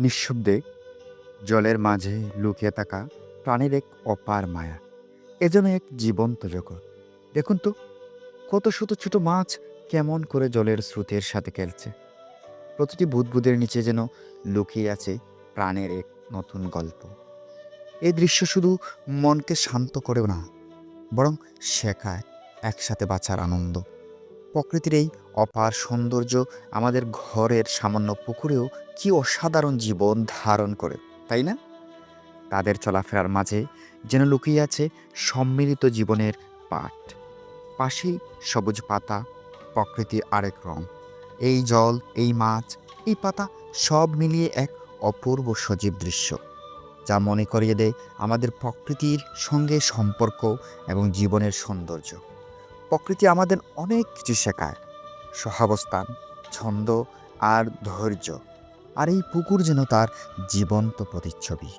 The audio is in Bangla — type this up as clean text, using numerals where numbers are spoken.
নিঃশব্দে জলের মাঝে লুকিয়ে থাকা প্রাণীর এক অপার মায়া। এ যেন এক জীবন্ত জগৎ। দেখুন তো, কত শত ছোট মাছ কেমন করে জলের স্রোতের সাথে খেলছে। প্রতিটি বুদবুদের নিচে যেন লুকিয়ে আছে প্রাণের এক নতুন গল্প। এই দৃশ্য শুধু মনকে শান্ত করেও না, বরং শেখায় একসাথে বাঁচার আনন্দ। প্রকৃতির এই অপার সৌন্দর্য আমাদের ঘরের সামান্য পুকুরেও কি অসাধারণ জীবন ধারণ করে, তাই না? তাদের চলাফেরার মাঝে যেন লুকিয়ে আছে সম্মিলিত জীবনের পাঠ। পাশেই সবুজ পাতা, প্রকৃতির আরেক রং। এই জল, এই মাছ, এই পাতা সব মিলিয়ে এক অপূর্ব সজীব দৃশ্য, যা মনে করিয়ে দেয় আমাদের প্রকৃতির সঙ্গে সম্পর্ক এবং জীবনের সৌন্দর্য। প্রকৃতি আমাদের অনেক কিছু শেখায়: সহাবস্থান, ছন্দ আর ধৈর্য। আর এই পুকুর যেন তার জীবন্ত প্রতিচ্ছবি।